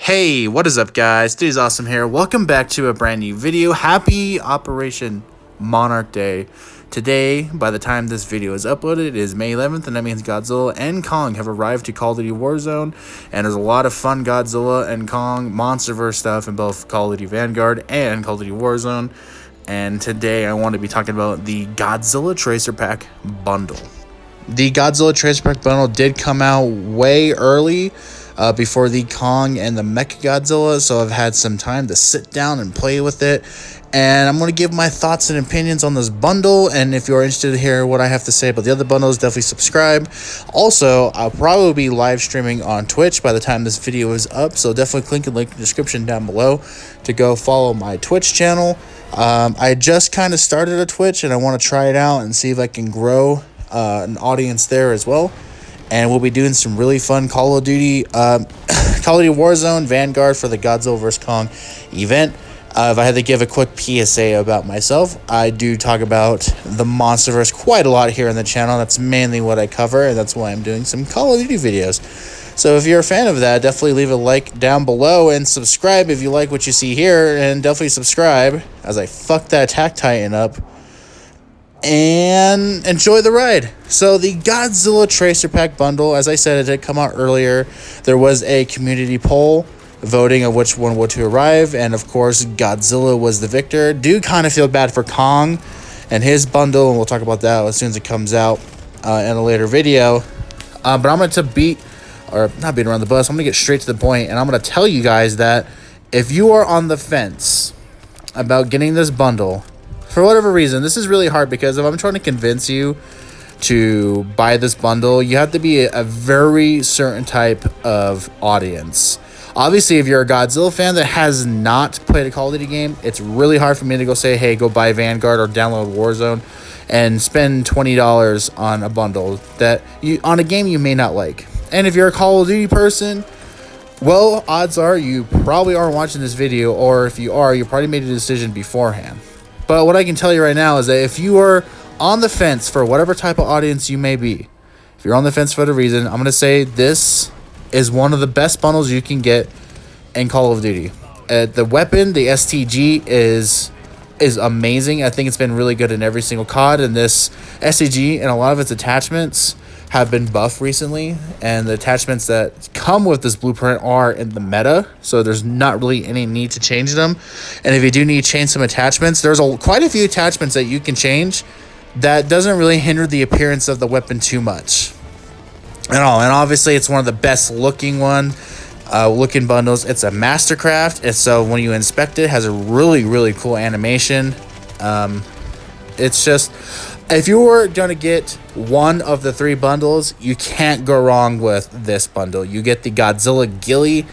Hey, what is up, guys? Today's Awesome here. Welcome back to a brand new video. Happy Operation Monarch Day. Today, by the time this video is uploaded, it is May 11th, and that means Godzilla and Kong have arrived to Call of Duty Warzone, and there's a lot of fun Godzilla and Kong MonsterVerse stuff in both Call of Duty Vanguard and Call of Duty Warzone. And today I want to be talking about the Godzilla Tracer Pack Bundle. The Godzilla Tracer Pack Bundle did come out way early, before the Kong and the Mechagodzilla, so I've had some time to sit down and play with it, and I'm going to give my thoughts and opinions on this bundle. And if you're interested to hear what I have to say about the other bundles, definitely subscribe. Also, I'll probably be live streaming on Twitch by the time this video is up, so definitely click the link in the description down below to go follow my Twitch channel. I just kind of started a Twitch, and I want to try it out and see if I can grow an audience there as well. And we'll be doing some really fun Call of Duty Warzone Vanguard for the Godzilla vs. Kong event. If I had to give a quick PSA about myself, I do talk about the MONSTERVERSE quite a lot here on the channel. That's mainly what I cover, and that's why I'm doing some Call of Duty videos. So if you're a fan of that, definitely leave a like down below and subscribe if you like what you see here. And definitely subscribe as I fuck that Attack Titan up. And enjoy the ride. So the Godzilla Tracer Pack Bundle, as I said, it did come out earlier. There was a community poll voting of which one would to arrive, and of course Godzilla was the victor. Do kind of feel bad for Kong and his bundle, and we'll talk about that as soon as it comes out in a later video. But I'm going to not beat around the bus. I'm going to get straight to the point, and I'm going to tell you guys that if you are on the fence about getting this bundle, for whatever reason, this is really hard, because if I'm trying to convince you to buy this bundle, you have to be a very certain type of audience. Obviously, if you're a Godzilla fan that has not played a Call of Duty game, it's really hard for me to go say, hey, go buy Vanguard or download Warzone and spend $20 on a bundle on a game you may not like. And if you're a Call of Duty person, well, odds are you probably aren't watching this video, or if you are, you probably made a decision beforehand. But what I can tell you right now is that if you are on the fence for whatever type of audience you may be, if you're on the fence for the reason, I'm going to say this is one of the best bundles you can get in Call of Duty. The weapon, the STG, is amazing. I think it's been really good in every single COD, and this STG and a lot of its attachments have been buffed recently, and the attachments that come with this blueprint are in the meta, so there's not really any need to change them. And if you do need to change some attachments, there's quite a few attachments that you can change that doesn't really hinder the appearance of the weapon too much and obviously it's one of the best looking looking bundles. It's a Mastercraft, and so when you inspect it has a really cool animation. It's just, if you were going to get one of the three bundles, you can't go wrong with this bundle. You get the Godzilla Ghillie,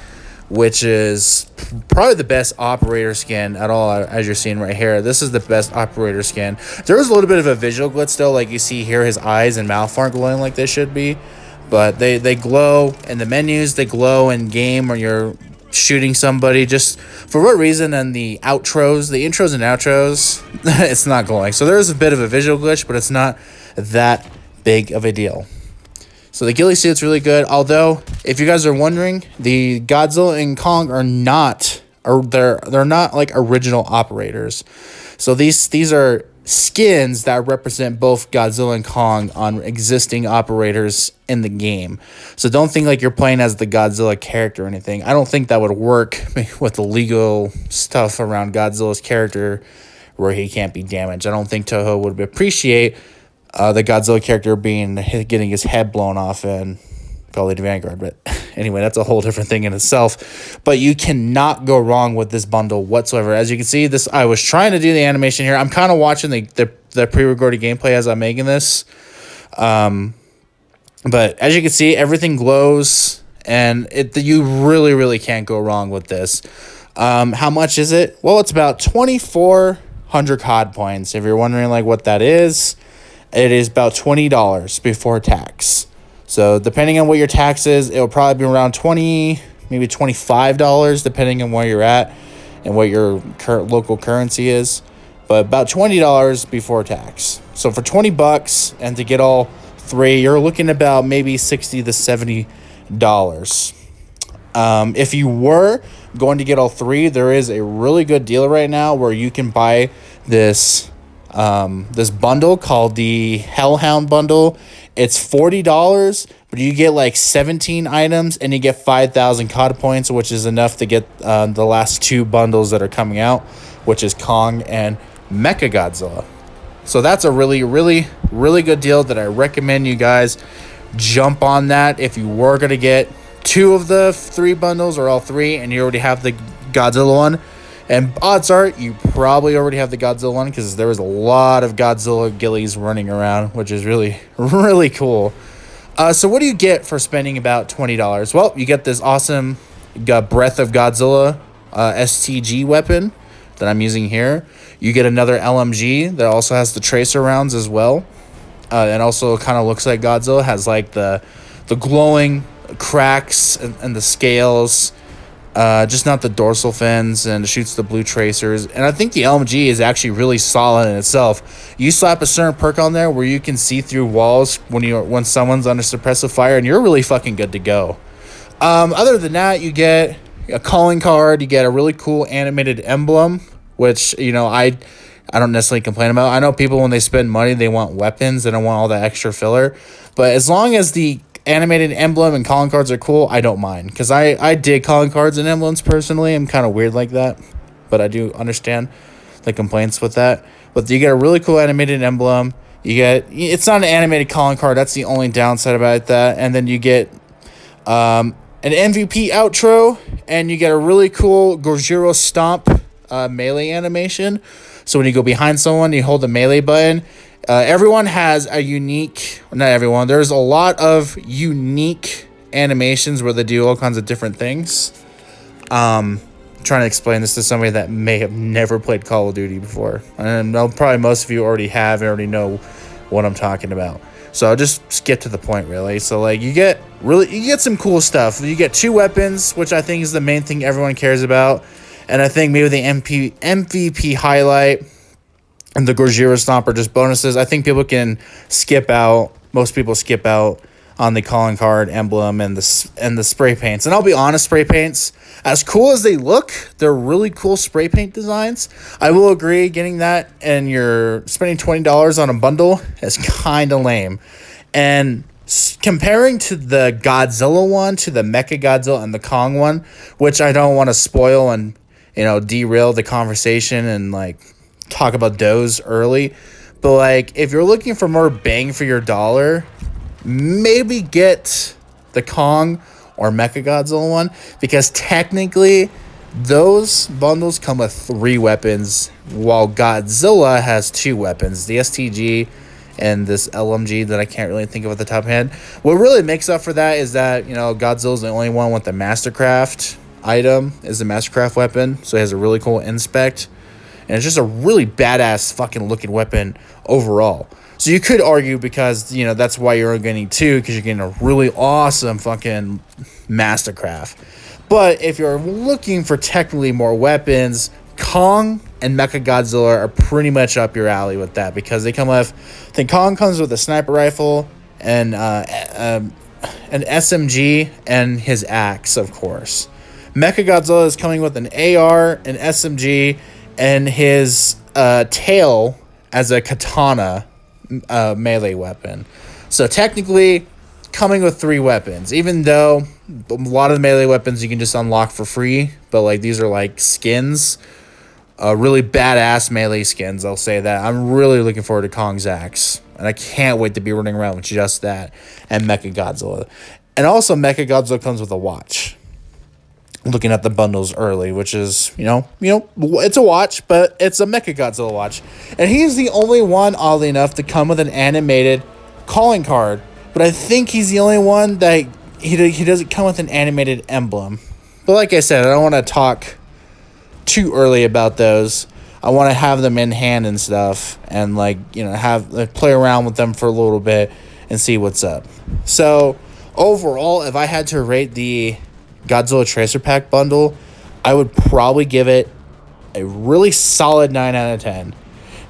which is probably the best operator skin at all, as you're seeing right here. This is the best operator skin. There is a little bit of a visual glitch though, like you see here, his eyes and mouth aren't glowing like they should be, but they glow in the menus, they glow in game when you're shooting somebody. Just for what reason, and the intros and outros, it's not glowing. So there's a bit of a visual glitch, but it's not that big of a deal. So the ghillie suit's really good. Although, if you guys are wondering, the Godzilla and Kong are not, or they're not like original operators. So these are skins that represent both Godzilla and Kong on existing operators in the game. So don't think like you're playing as the Godzilla character or anything. I don't think that would work with the legal stuff around Godzilla's character where he can't be damaged. I don't think TOHO would appreciate the Godzilla character getting his head blown off in Call of Duty Vanguard. But anyway, that's a whole different thing in itself. But you cannot go wrong with this bundle whatsoever. As you can see, I was trying to do the animation here. I'm kind of watching the pre-recorded gameplay as I'm making this. But as you can see, everything glows, and you really can't go wrong with this. How much is it? Well, it's about 2,400 COD points. If you're wondering like what that is, it is about $20 before tax. So depending on what your tax is, it'll probably be around $20, maybe $25, depending on where you're at and what your current local currency is. But about $20 before tax. So for $20, and to get all three, you're looking about maybe $60 to $70. If you were going to get all three, there is a really good deal right now where you can buy this this bundle called the Hellhound bundle. It's $40, but you get like 17 items and you get 5,000 COD points, which is enough to get the last two bundles that are coming out, which is Kong and Mechagodzilla. So that's a really, really, really good deal that I recommend you guys jump on that if you were going to get two of the three bundles or all three and you already have the Godzilla one. And odds are you probably already have the Godzilla one because there was a lot of Godzilla ghillies running around, which is really, really cool. So what do you get for spending about $20? Well, you get this awesome Breath of Godzilla STG weapon that I'm using here. You get another LMG that also has the tracer rounds as well. And also kind of looks like Godzilla. Has like the glowing cracks and the scales. Just not the dorsal fins, and it shoots the blue tracers. And I think the LMG is actually really solid in itself. You slap a certain perk on there where you can see through walls when someone's under suppressive fire, and you're really fucking good to go. Other than that, you get a calling card. You get a really cool animated emblem, which, you know, I don't necessarily complain about. I know people, when they spend money, they want weapons. They don't want all that extra filler. But as long as the animated emblem and calling cards are cool, I don't mind, because I dig calling cards and emblems personally. I'm kind of weird like that, but I do understand the complaints with that. But you get a really cool animated emblem. It's not an animated calling card, that's the only downside about that. And then you get an MVP outro, and you get a really cool Godzilla Stomp melee animation. So when you go behind someone, you hold the melee button. Everyone has a unique, not everyone, there's a lot of unique animations where they do all kinds of different things. I'm trying to explain this to somebody that may have never played Call of Duty before. And probably most of you already know what I'm talking about. So I'll just skip to the point, really. So like you get some cool stuff. You get two weapons, which I think is the main thing everyone cares about. And I think maybe the MVP highlight and the Godzilla Stomp are just bonuses. I think people can skip out. Most people skip out on the calling card emblem and the spray paints. And I'll be honest, spray paints, as cool as they look, they're really cool spray paint designs. I will agree, getting that and you're spending $20 on a bundle is kind of lame. And comparing to the Godzilla one, to the Mechagodzilla and the Kong one, which I don't want to spoil and, you know, derail the conversation and like talk about those early, but like if you're looking for more bang for your dollar, maybe get the Kong or Mechagodzilla one, because technically those bundles come with 3 weapons, while Godzilla has 2 weapons, the STG and this LMG that I can't really think of at the top of my head. What really makes up for that is that, you know, Godzilla's the only one with the Mastercraft item, is the Mastercraft weapon, so it has a really cool inspect. And it's just a really badass fucking looking weapon overall. So you could argue, because, you know, that's why you're getting 2, because you're getting a really awesome fucking Mastercraft. But if you're looking for technically more weapons, Kong and Mechagodzilla are pretty much up your alley with that, because they come with, I think Kong comes with a sniper rifle and an SMG and his axe, of course. Mechagodzilla is coming with an AR, an SMG, and his tail as a katana melee weapon. So technically coming with 3 weapons, even though a lot of the melee weapons you can just unlock for free, but like these are like skins, really badass melee skins, I'll say that. I'm really looking forward to Kong's axe, and I can't wait to be running around with just that, and Mechagodzilla. And also Mechagodzilla comes with a watch. Looking at the bundles early, which is, you know, it's a watch, but it's a Mechagodzilla watch. And he's the only one, oddly enough, to come with an animated calling card. But I think he's the only one that he doesn't come with an animated emblem. But like I said, I don't want to talk too early about those. I want to have them in hand and stuff, and like, you know, play around with them for a little bit and see what's up. So overall, if I had to rate the Godzilla Tracer Pack bundle, I would probably give it a really solid 9 out of 10.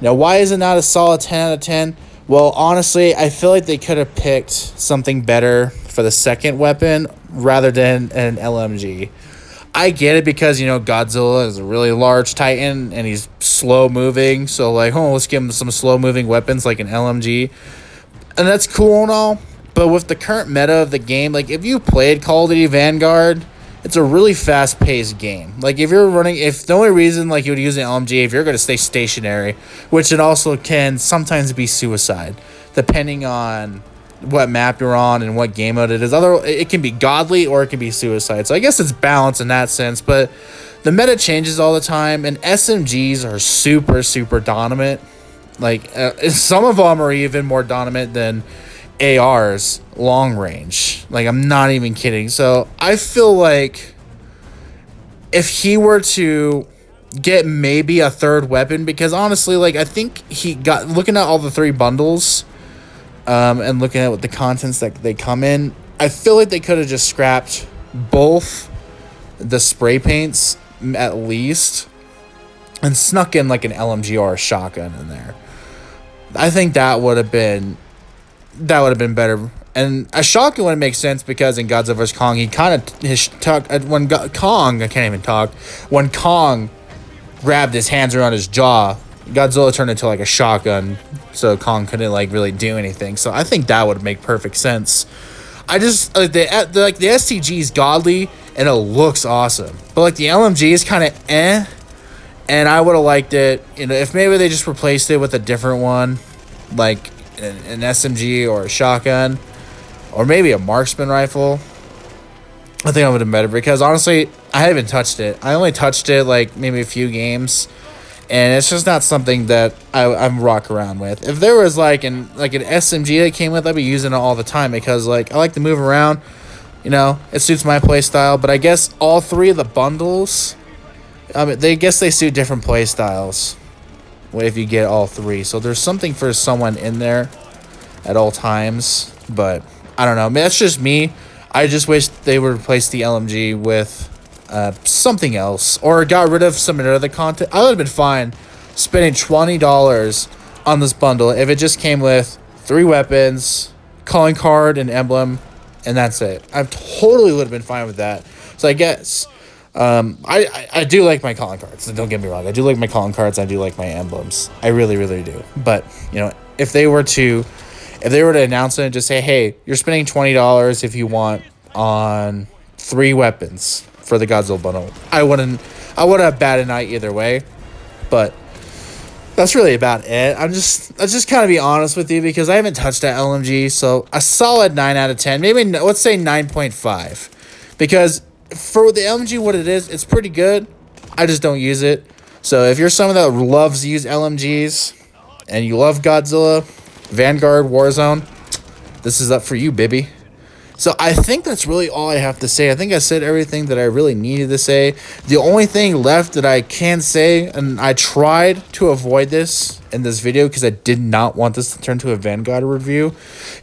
Now, why is it not a solid 10 out of 10? Well, honestly, I feel like they could have picked something better for the second weapon, rather than an LMG. I get it because, Godzilla is a really large titan and he's slow moving. So, like, let's give him some slow moving weapons like an LMG. And that's cool and all. But with the current meta of the game, like, if you played Call of Duty Vanguard, it's a really fast paced game. Like, if the only reason, like, you would use an LMG if you're going to stay stationary, which it also can sometimes be suicide, depending on what map you're on and what game mode it is. It can be godly or it can be suicide. So I guess it's balanced in that sense, but the meta changes all the time, and SMGs are super, super dominant. Like, some of them are even more dominant than ARs long range. Like, I'm not even kidding. So I feel like if he were to get maybe a third weapon, because honestly, like, I think looking at all the 3 bundles, and looking at what the contents that they come in, I feel like they could have just scrapped both the spray paints at least and snuck in like an LMG or a shotgun in there. I think that would have been better. And a shotgun would make sense because in Godzilla vs. Kong, he kind of when Kong grabbed his hands around his jaw, Godzilla turned into like a shotgun, so Kong couldn't like really do anything. So I think that would make perfect sense. I just the STG is godly and it looks awesome, but like the LMG is kind of and I would have liked it, if maybe they just replaced it with a different one, like an SMG or a shotgun, or maybe a marksman rifle. I think I would have been better because honestly, I haven't touched it. I only touched it like maybe a few games. And it's just not something that I'm rock around with. If there was like an SMG that came with, I'd be using it all the time because like I like to move around. It suits my play style. But I guess all 3 of the bundles, they suit different play styles if you get all 3. So there's something for someone in there at all times. But I don't know. I mean, that's just me. I just wish they would replace the LMG with something else, or got rid of some of the content. I would have been fine spending $20 on this bundle if it just came with 3 weapons, calling card, and emblem, and that's it. I totally would have been fine with that. So I guess I do like my calling cards. Don't get me wrong. I do like my calling cards. I do like my emblems. I really, really do. But if they were to announce it and just say, hey, you're spending $20 if you want on 3 weapons for the Godzilla bundle, I wouldn't have batted an eye either way. But that's really about it. I'll just kind of be honest with you because I haven't touched that LMG. So a solid 9 out of 10, maybe let's say 9.5, because for the LMG what it is, it's pretty good. I just don't use it. So if you're someone that loves to use LMGs and you love Godzilla, Vanguard, Warzone, this is up for you, baby. So I think that's really all I have to say. I think I said everything that I really needed to say. The only thing left that I can say, and I tried to avoid this in this video because I did not want this to turn to a Vanguard review.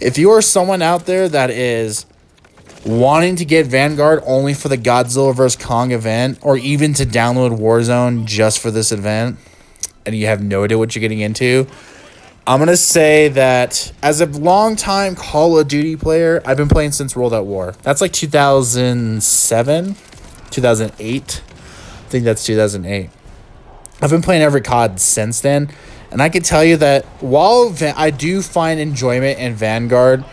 If you are someone out there that is wanting to get Vanguard only for the Godzilla vs. Kong event, or even to download Warzone just for this event, and you have no idea what you're getting into, I'm going to say that as a long-time Call of Duty player, I've been playing since World at War. That's like 2007, 2008. I think that's 2008. I've been playing every COD since then, and I can tell you that while I do find enjoyment in Vanguard,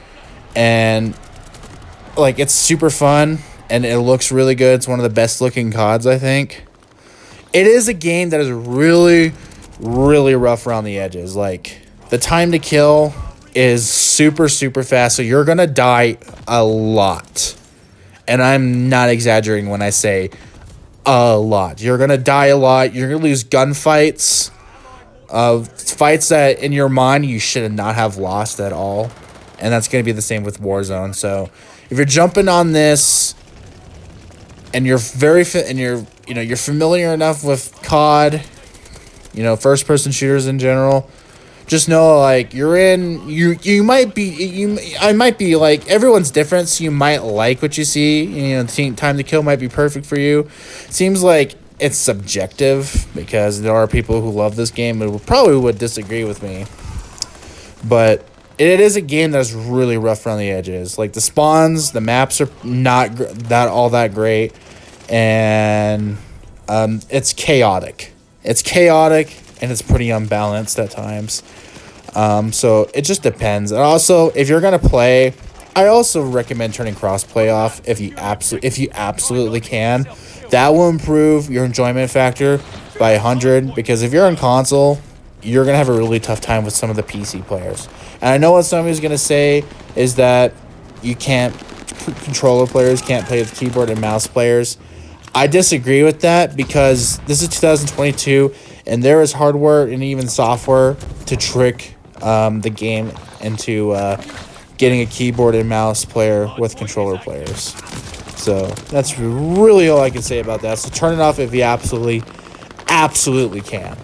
and like it's super fun, and it looks really good, it's one of the best-looking CODs, I think, it is a game that is really, really rough around the edges. Like, the time to kill is super, super fast, so you're going to die a lot. And I'm not exaggerating when I say a lot. You're going to die a lot. You're going to lose gunfights, fights that in your mind you should not have lost at all. And that's going to be the same with Warzone. So if you're jumping on this and you're you're familiar enough with COD, first-person shooters in general, just know, like, I might be, like, everyone's different, so you might like what you see. Time to kill might be perfect for you. Seems like it's subjective, because there are people who love this game who probably would disagree with me. But it is a game that's really rough around the edges. Like the spawns, the maps are not that all that great, and it's chaotic. It's chaotic and it's pretty unbalanced at times. So it just depends. And also, if you're gonna play, I also recommend turning crossplay off if you absolutely can. That will improve your enjoyment factor by 100. Because if you're on console, you're gonna have a really tough time with some of the PC players. And I know what somebody's gonna say is that you can't, controller players can't play with keyboard and mouse players. I disagree with that because this is 2022 and there is hardware and even software to trick the game into getting a keyboard and mouse player with controller players. So that's really all I can say about that. So turn it off if you absolutely can.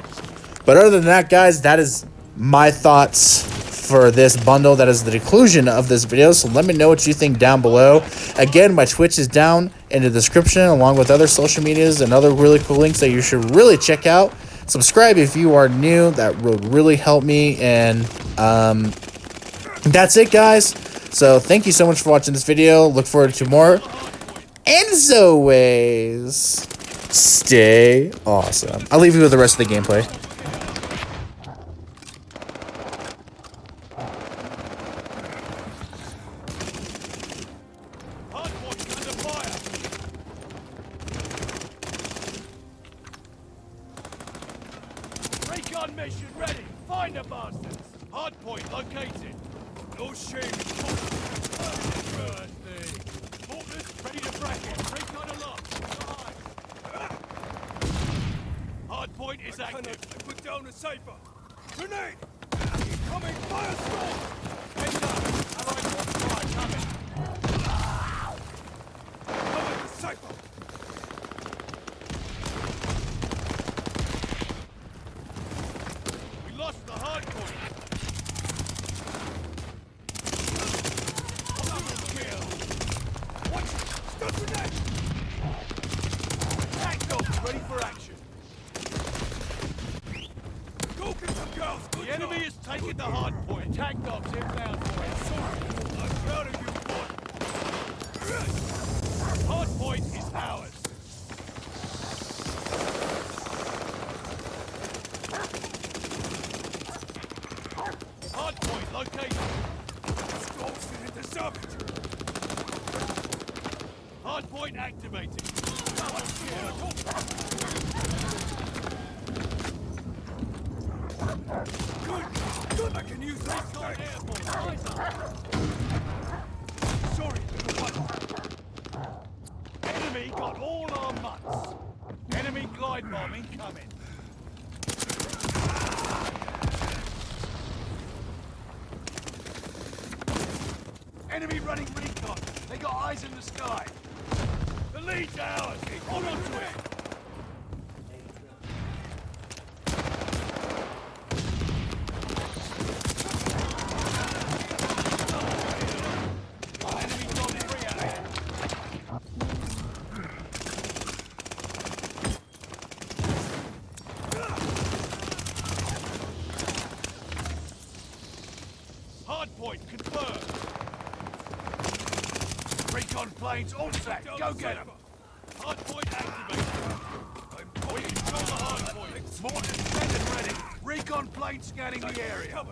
But other than that, guys, that is my thoughts for this bundle. That is the conclusion of this video. So let me know what you think down below. Again, my Twitch is down in the description, along with other social medias and other really cool links that you should really check out. Subscribe if you are new. That would really help me. And that's it, guys. So thank you so much for watching this video. Look forward to more. And as always, stay awesome. I'll leave you with the rest of the gameplay. Recon mission ready. Find the bastards. Hardpoint located. No shame. Mortars ready to bracket. Recon aloft. Hardpoint is active. I put down a cipher. Grenade. Incoming firestorm. Heads up. Allied force coming. Cover the cipher. Lost the hard point. Watch it. Stun grenade. Attack dogs ready for action. Go get some girls. The enemy is taking the hard point. Attack dogs inbound for it. I'm proud of you, boy. Hard point is ours. Hardpoint located. Exhausted into salvage. Hardpoint activated. Good. I can use that guy. Sorry, little one. Enemy got all our mutts. Enemy glide bomb incoming. Enemy running recon. They got eyes in the sky. The lead's ours. Hold on to it. Enemy got free out here. Hardpoint confirmed. Recon planes all set. Go get them. Hardpoint activated. We control the hardpoint. Mortar set and ready. Recon plane scanning the area.